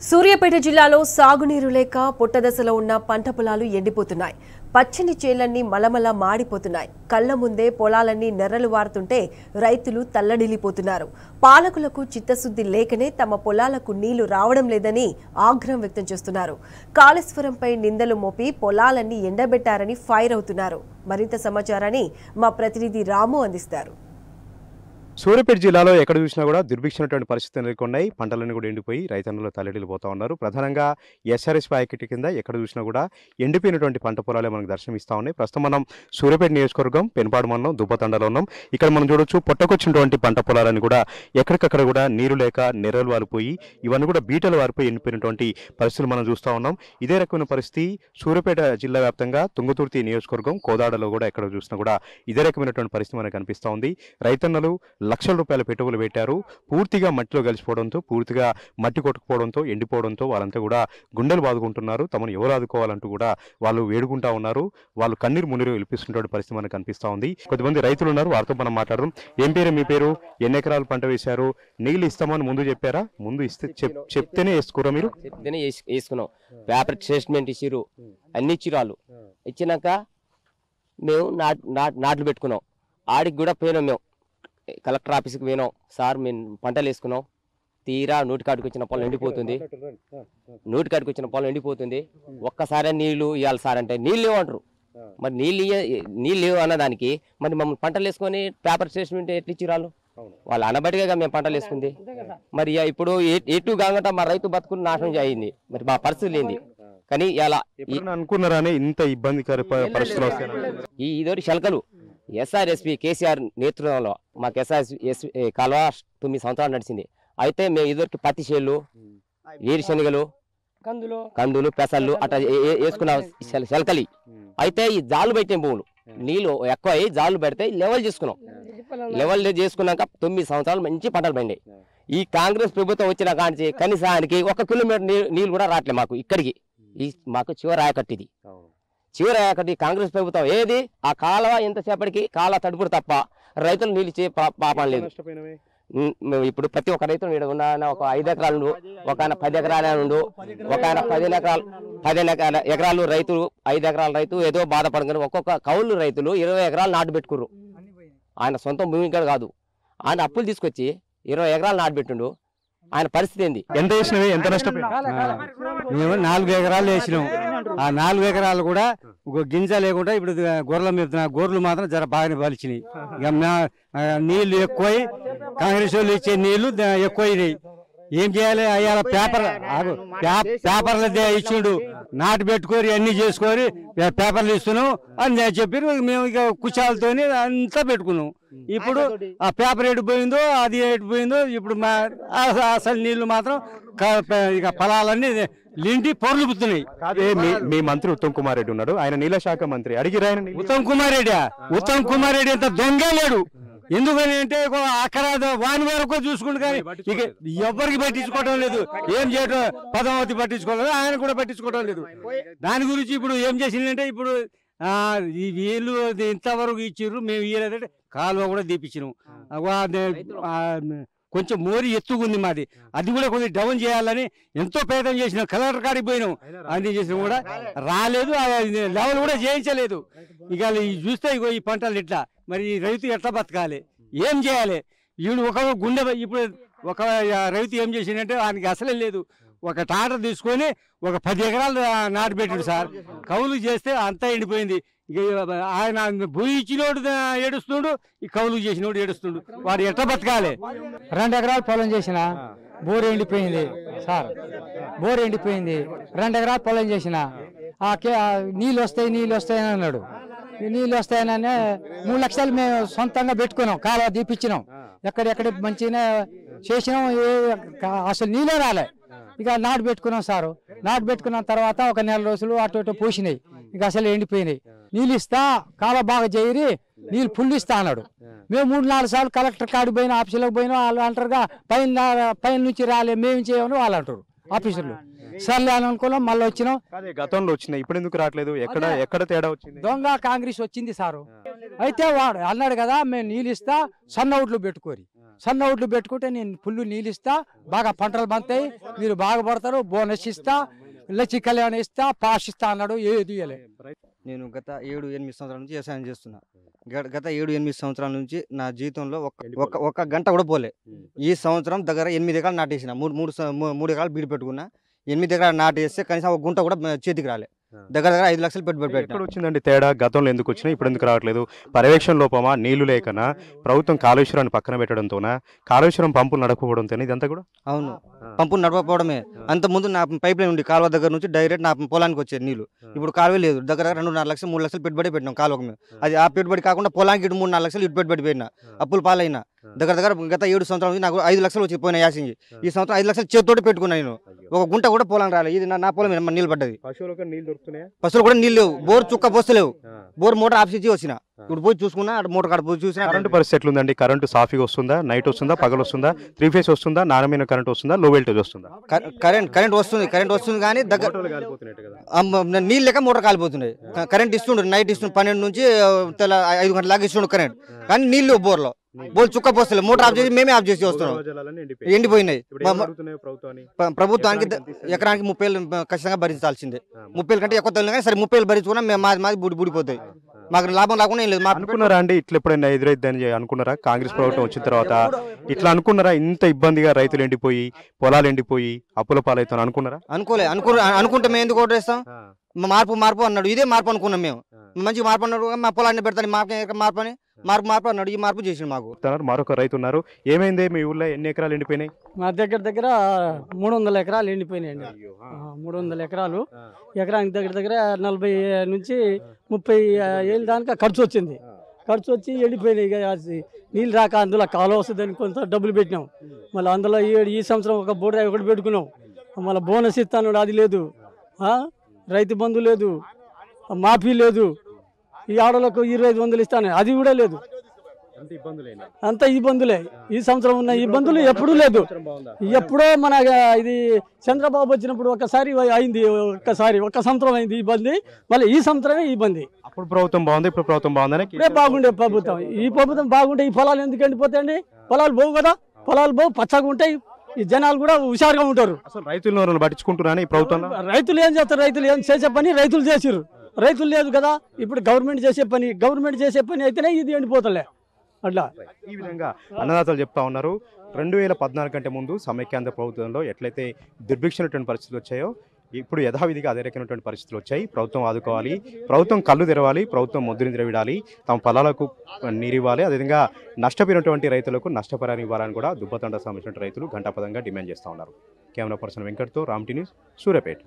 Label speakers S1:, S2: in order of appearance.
S1: సూర్యాపేట జిల్లాలో సాగునీరు లేక పొట్టదశలో ఉన్న పంట పొలాలు ఎండిపోతున్నాయి. పచ్చని చేలన్నీ మలమల మాడిపోతున్నాయి. కళ్ల ముందే పొలాలన్నీ నెర్రలు వారుతుంటే రైతులు తల్లడిల్లిపోతున్నారు. పాలకులకు చిత్తశుద్ధి లేకనే తమ పొలాలకు నీళ్లు రావడం లేదని ఆగ్రహం వ్యక్తం చేస్తున్నారు. కాళేశ్వరంపై నిందలు మోపి పొలాలన్నీ ఎండబెట్టారని ఫైర్ అవుతున్నారు. మరింత సమాచారాన్ని మా ప్రతినిధి రాము అందిస్తారు.
S2: సూర్యాపేట జిల్లాలో ఎక్కడ చూసినా కూడా దుర్భిక్షమైనటువంటి పరిస్థితులు నెలకొన్నాయి. పంటలన్నీ కూడా ఎండిపోయి రైతన్నులు తల్లడిల్లిపోతూ ఉన్నారు. ప్రధానంగా ఎస్ఆర్ఎస్ ప్యాకెట్ కింద ఎక్కడ చూసినా కూడా ఎండిపోయినటువంటి పంట పొలాలే మనకు దర్శనమిస్తూ ఉన్నాయి. ప్రస్తుతం మనం సూర్యాపేట నియోజకవర్గం పెనుపాడు మండలం దుబ్బతండలో ఉన్నాం. ఇక్కడ మనం చూడొచ్చు పొట్టకొచ్చినటువంటి పంట పొలాలని కూడా ఎక్కడికక్కడ కూడా నీరు లేక నెర్రలు వారిపోయి ఇవన్నీ కూడా బీటలు వారిపోయి ఎండిపోయినటువంటి పరిస్థితులు మనం చూస్తూ ఉన్నాం. ఇదే రకమైన పరిస్థితి సూర్యాపేట జిల్లా వ్యాప్తంగా తుంగతుర్తి నియోజకవర్గం కోదాడలో కూడా ఎక్కడ చూసినా కూడా ఇదే రకమైనటువంటి పరిస్థితి మనకు కనిపిస్తూ ఉంది. రైతన్నలు లక్షల రూపాయల పెట్టుబడులు పెట్టారు. పూర్తిగా మట్టిలో కలిసిపోవడంతో, పూర్తిగా మట్టి కొట్టుకుపోవడంతో, ఎండిపోవడంతో వాళ్ళంతా కూడా గుండెలు బాదుకుంటున్నారు. తమను ఎవరు ఆదుకోవాలంటూ కూడా వాళ్ళు వేడుకుంటా ఉన్నారు. వాళ్ళు కన్నీరు మున్నీరు వెలిపిస్తున్న పరిస్థితి మనకు కనిపిస్తూ ఉంది. కొద్దిమంది రైతులు ఉన్నారు, వారితో మనం మాట్లాడడం. ఏం పేరు మీ పేరు? ఎన్ని ఎకరాలు పంట వేశారు? నీళ్ళు ఇస్తామని ముందు చెప్పారా? ముందు ఇస్తే చెప్తేనే వేసుకురా? మీరు
S3: చెప్తేనే వేసుకున్నాం. పేపర్ స్టేట్మెంట్ ఇచ్చిరు, అన్ని ఇచ్చిరు. వాళ్ళు ఇచ్చినాక మేము నాట్లు పెట్టుకున్నాం. ఆడికి కూడా పోయినాం. మేము కలెక్టర్ ఆఫీస్కి పోయినాం. సార్ మేము పంటలు వేసుకున్నాం. తీరా నూటికాడికి వచ్చిన పొలం ఎండిపోతుంది. నూటికాడికి వచ్చిన పొలం ఎండిపోతుంది. ఒక్కసారి నీళ్లు ఇవ్వాలి సార్ అంటే నీళ్ళు లేవంటారు. మరి నీళ్ళు లేవు అన్నదానికి మరి మమ్మల్ని పంటలు వేసుకొని పేపర్ స్టేట్మెంట్ ఎట్లా ఇచ్చిరాళ్ళు? వాళ్ళు అనబడిగా మేము పంటలు వేసుకుంది. మరి ఇప్పుడు ఎటు కాకుండా మా రైతు బతుకులు నాశనం అయింది. మరి మా పరిస్థితులు ఏంది? కానీ ఇలా
S2: అనుకున్నారని ఇంత ఇబ్బందికర పరిస్థితులు
S3: ఈ ఇదోటి శల్కలు ఎస్ఆర్ఎస్పి కేసీఆర్ నేతృత్వంలో మాకు ఎస్ఆర్ఎస్పి కాలువ 9 సంవత్సరాలు నడిచింది. అయితే మేము ఇదివరకు పత్తి చేళ్ళు, వేరుశనగలు, కందులు, పెసళ్ళు అట్లా వేసుకున్నాం శల్కలి. అయితే ఈ జాలు పెట్టే భూములు నీళ్ళు ఎక్కువ అయ్యి జాలు పెడితే లెవెల్ చేసుకున్నాం. లెవెల్ చేసుకున్నాక 9 సంవత్సరాలు మంచి పంటలు పండాయి. ఈ కాంగ్రెస్ ప్రభుత్వం వచ్చిన కాంచి కనీసానికి 1 కిలోమీటర్ నీళ్ళు కూడా రావట్లేదు మాకు. ఇక్కడికి మాకు చివరి ఆయకట్టిది. చివరి ఆయకట్టి కాంగ్రెస్ ప్రభుత్వం ఏది ఆ కాలువ ఎంతసేపటికి కాలువ తడుపుడు తప్ప రైతులు నీళ్ళు ఇచ్చే పాపం లేదు. ఇప్పుడు ప్రతి ఒక్క రైతు ఒక 5 ఎకరాలు, ఒక 10 ఎకరాలు ఉండు, ఒక 10 ఎకరాలు రైతులు, 5 ఎకరాల రైతు ఏదో బాధపడగానే ఒక్కొక్క కౌలు రైతులు 20 ఎకరాలు నాటు పెట్టుకుర్రు. ఆయన సొంత భూమి కాదు, ఆయన అప్పులు తీసుకొచ్చి 20 ఎకరాలు నాటు పెట్టిండు. ఆయన పరిస్థితి ఏంది?
S2: ఎంత వేసినవి? ఎంత నష్టపోయినా?
S4: మేము 4 ఎకరాలు వేసినాం. ఆ 4 ఎకరాలు కూడా గింజ లేకుండా ఇప్పుడు గొర్రెల మీద గొర్రెలు మాత్రం జర బాగానే బలిచినాయి. ఇక నీళ్లు ఎక్కువై కాంగ్రెస్ వాళ్ళు ఇచ్చే నీళ్లు ఎక్కువైనాయి. ఏం చేయాలి? అయ్యాల పేపర్లు ఇచ్చిండు, నాటు పెట్టుకొని అన్ని చేసుకొని పేపర్లు ఇస్తున్నాం అని చెప్పారు. మేము ఇక కుచాలతో అంతా పెట్టుకున్నాం. ఇప్పుడు ఆ పేపర్ ఎడిపోయిందో అది ఎడిపోయిందో. ఇప్పుడు అసలు నీళ్లు మాత్రం ఇక పొలాలన్నీ లిండి పొర్లుపుతున్నాయి.
S2: మీ మంత్రి ఉత్తమ్ కుమార్ రెడ్డి ఉన్నాడు, ఆయన నీళ్ళ శాఖ మంత్రి. అడిగిరా?
S4: ఉత్తమ్ కుమార్ రెడ్డి అంత దొంగే లేడు. ఎందుకని అంటే అక్కడ వాని వరకు చూసుకుంటు కానీ ఇక ఎవరికి పట్టించుకోవడం లేదు. ఏం చేయటం? పద్మావతి పట్టించుకోవడం, ఆయన కూడా పట్టించుకోవడం లేదు. దాని గురించి ఇప్పుడు ఏం చేసిందంటే ఇప్పుడు వీళ్ళు ఇంతవరకు ఇచ్చిర్రు, మేము ఇయ్యలేదంటే కాలువ కూడా తీపిచ్చినాం. కొంచెం మోరి ఎత్తుకుంది మాది, అది కూడా కొంచెం డౌన్ చేయాలని ఎంతో ప్రయత్నం చేసినాం. కలెక్టర్ కాడికి పోయినాం, అన్ని చేసినా కూడా రాలేదు. లెవెల్ కూడా చేయించలేదు. ఇక చూస్తే ఇగో ఈ పంటలు ఇట్లా, మరి రైతు ఎట్లా బతకాలి? ఏం చేయాలి? వీడు ఒక గుండె ఇప్పుడు ఒక రైతు ఏం చేసిందంటే ఆయనకి అసలే లేదు. ఒక ట్రాక్టర్ తీసుకొని ఒక 10 ఎకరాలు నాటు పెట్టాడు సార్. కౌలు చేస్తే అంతా ఎండిపోయింది. ఇక ఆయన భూమి ఇచ్చినోడు ఏడుస్తున్నాడు, ఈ కౌలు చేసినోడు ఏడుస్తున్నాడు. వాడు ఎట్లా బతకాలి?
S5: 2 ఎకరాలు పొలం చేసిన బోర్ ఎండిపోయింది సార్. బోర్ ఎండిపోయింది. 2 ఎకరాలు పొలం చేసిన నీళ్ళు వస్తాయి అని అన్నాడు. నీళ్ళు వస్తాయని 3 లక్షలు మేము సొంతంగా పెట్టుకున్నాం. కాలువ దీపించినాం, ఎక్కడెక్కడ మంచిగా చేసినాం. అసలు నీళ్ళే రాలే. ఇక నాటు పెట్టుకున్నాం సారు. నాటు పెట్టుకున్న తర్వాత ఒక 4 రోజులు అటు ఇటు పూసినాయి. ఇక అసలు ఎండిపోయినాయి. నీళ్ళు ఇస్తా, కాలువ బాగా చేయరి, నీళ్ళు ఫుల్ ఇస్తా అన్నాడు. మేము 3-4 సార్లు కలెక్టర్ కాడికి పోయినా, ఆఫీసులకు పోయినా. వాళ్ళు అంటారుగా పైన నుంచి రాలే, మేము చేయమని వాళ్ళు అంటారు ఆఫీసర్లు. సర్లే అని అనుకున్నాం. మళ్ళీ వచ్చినాం.
S2: గతంలో వచ్చినాయి, ఇప్పుడు ఎందుకు రావట్లేదు? ఎక్కడ తేడా వచ్చింది?
S5: దొంగ కాంగ్రెస్ వచ్చింది సారు. అయితే వాడు అన్నాడు కదా మేము నీళ్ళు ఇస్తా, సన్న ఓట్లు పెట్టుకోరి. సన్న ఒడ్లు పెట్టుకుంటే నేను ఫుల్ నీళ్ళు ఇస్తా, బాగా పంటలు పంతాయి, మీరు బాగుపడతారు, బోనస్ ఇస్తా, లచ్చి కళ్యాణ్ ఇస్తా, పాస్ ఇస్తా అన్నాడు. ఏది ఇయ్యలే.
S6: నేను గత 7-8 సంవత్సరాల నుంచి వ్యవసాయం చేస్తున్నా. గత 7-8 సంవత్సరాల నుంచి నా జీవితంలో ఒక్క గంట కూడా పోలే. ఈ సంవత్సరం దగ్గర 8 ఎకరాలు నాటేసిన, 3 ఎకరాలు బీడు పెట్టుకున్నా. 8 ఎకరాలు నాటేస్తే కనీసం ఒక గుంట కూడా చేతికి రాలే. దగ్గర 5 లక్షలు పెట్టుబడి
S2: ఎక్కడ వచ్చిందండి తేడా? గతంలో ఎందుకు వచ్చినా ఇప్పుడు ఎందుకు రావట్లేదు? పర్యవేక్షణ లోపమా, నీళ్లు లేకనా, ప్రభుత్వం కాళేశ్వరాన్ని పక్కన పెట్టడంతోనా, కాళేశ్వరం పంపులు నడకపోవడంతోనే ఇదంతా కూడా?
S6: అవును, పంపులు నడవకపోవడమే. అంత ముందు నా పైప్ లైన్ ఉండి కాలువ దగ్గర నుంచి డైరెక్ట్ నా పొలానికి వచ్చేది నీళ్లు. ఇప్పుడు కాలువ లేదు. దగ్గర 2.5 లక్షలు 3 లక్షలు పెట్టుబడి పెట్టినాం కాలువకు మేము. అది ఆ పెట్టుబడి కాకుండా పొలానికి 3-4 లక్షలు ఇటు పెట్టుబడి పెట్టినా, అప్పులు పాలైనా. దగ్గర గత 7 సంవత్సరాల నుంచి నాకు 5 లక్షలు వచ్చి పోయినా యాసింగి. ఈ సంవత్సరం 5 లక్షలు చేతితోటి పెట్టుకున్నా నేను. ఒక గుంట కూడా పొలం రాలేదు. ఇది నా పొలం నీళ్ళు పడ్డది. పశువులు కూడా నీళ్ళు లేవు. బోర్ చుక్క పోస్తలేవు. బోర్ మోటార్ ఆఫ్ చేసి వచ్చిన. ఇప్పుడు పోయి చూసుకున్నా, మోటార్ కాడ పోయి చూసినా.
S2: కరెంటు పరిస్థితి ఎట్లుందండి? కరెంటు సాఫీగా వస్తుందా? నైట్ వస్తుందా? పగలు వస్తుందా? 3 ఫేస్ వస్తుందా? నాణ్యమైన కరెంట్ వస్తుందా? లో వోల్టేజ్ వస్తుందా?
S6: కరెంట్ వస్తుంది కానీ దగ్గర నీళ్ళు లేక మోటార్ కాలిపోతున్నాయి. కరెంట్ ఇస్తుండ్రు, నైట్ ఇస్తుండ్రు, 12 నుంచి 5 గంటల దాకా ఇస్తుండ్రు కరెంట్. కానీ నీళ్ళు బోర్లో బోర్ చుక్క పోస్తలే. మోటార్ ఆఫ్ చేసి మేమే ఆఫ్ చేసి వస్తున్నాం. ఎండిపోయినాయి. ప్రభుత్వానికి ఎకరానికి 30,000 ఖచ్చితంగా భరించాల్సిందే. 30,000 కంటే ఎక్కువ తగిలిన కానీ సరే 30,000 భరించుకున్నా మేము మాది బూడిపోతాయి. మాకు లాభం రాకుండా ఏం లేదు.
S2: అనుకున్నారా అండి ఇట్లా ఎప్పుడైనా ఎదురైద్దని అనుకున్నారా? కాంగ్రెస్ ప్రభుత్వం వచ్చిన తర్వాత ఇట్లా అనుకున్నారా? ఇంత ఇబ్బందిగా రైతులు ఎండిపోయి, పొలాలు ఎండిపోయి, అప్పుల పాలవుతాను అనుకున్నారా?
S6: అనుకుంటే మేము ఎందుకు ఓటేస్తాం? మార్పు అన్నాడు. ఇదే మార్పు అనుకున్నాం మేము. మంచి మార్పు అన్నాడు. మా పొలాన్ని పెడతాను, మాకే మార్పు అన్నాడు. ఈ మార్పు చేసిండు మాకు.
S2: మరొక రైతు ఉన్నారు. ఏమైంది మీ ఊళ్ళో? ఎన్ని ఎకరాలు ఎండిపోయినాయి?
S7: మా దగ్గర 300 ఎకరాలు ఎండిపోయినాయండి. 300 ఎకరాలు. ఎకరానికి దగ్గర 40 నుంచి 30 ఏళ్ళ దాకా ఖర్చు వచ్చింది. ఖర్చు వచ్చి ఎండిపోయినాయి. నీళ్ళు రాక అందులో కాలువ వస్తుందని కొంత డబ్బులు పెట్టినాం. మళ్ళీ అందులో ఈ సంవత్సరం ఒక బోర్డు ఒకటి పెట్టుకున్నాం. మళ్ళీ బోనస్ ఇస్తాను, అది లేదు. రైతు బంధు లేదు, మాఫీ లేదు. ఈ ఆడలకు 2500 ఇస్తాను, అది కూడా లేదు. అంత ఇబ్బందులే. ఈ సంవత్సరం ఉన్న ఇబ్బందులు ఎప్పుడూ లేదు. ఎప్పుడో మన ఇది చంద్రబాబు వచ్చినప్పుడు ఒకసారి అయింది, ఒక సంవత్సరం అయింది ఇబ్బంది. మళ్ళీ ఈ సంవత్సరమే ఇబ్బంది.
S2: అప్పుడు ప్రభుత్వం బాగుంది, ఇప్పుడు ప్రభుత్వం బాగుందని.
S7: ఇప్పుడే బాగుండే ప్రభుత్వం. ఈ ప్రభుత్వం బాగుంటే ఈ పొలాలు ఎందుకు ఎండిపోతాయండి? పొలాలు పోవు కదా, పొలాలు పోవు, పచ్చగా ఉంటాయి. ఈ జనాలు కూడా హుషారుగా ఉంటారు.
S2: అసలు రైతులను పట్టించుకుంటున్నాను ఈ ప్రభుత్వంలో.
S7: రైతులు ఏం చేస్తారు? రైతులు ఏం చేసే పని రైతులు చేసిరు. రైతులు లేదు కదా. ఇప్పుడు గవర్నమెంట్ చేసే పని అయితేనే ఇది ఎండిపోతలే. అట్లా
S2: ఈ విధంగా అన్నదాతలు చెప్తా ఉన్నారు. 2014 కంటే ముందు సమైక్యాంధ్ర ప్రభుత్వంలో ఎట్లయితే దుర్భిక్షమైనటువంటి పరిస్థితులు వచ్చాయో ఇప్పుడు యథావిధిగా అదే రకమైనటువంటి పరిస్థితులు వచ్చాయి. ప్రభుత్వం ఆదుకోవాలి, ప్రభుత్వం కళ్ళు తెరవాలి, ప్రభుత్వం మొద్దునిద్ర విడాలి, తమ పొలాలకు నీరివ్వాలి, అదేవిధంగా నష్టపోయినటువంటి రైతులకు నష్టపరిహారం ఇవ్వాలని కూడా దుబ్బతండ సంబంధించిన రైతులు ఘంటాపదంగా డిమాండ్ చేస్తూ ఉన్నారు. కెమెరా పర్సన్ వెంకట్తో రామ్ టీ న్యూస్, సూర్యాపేట.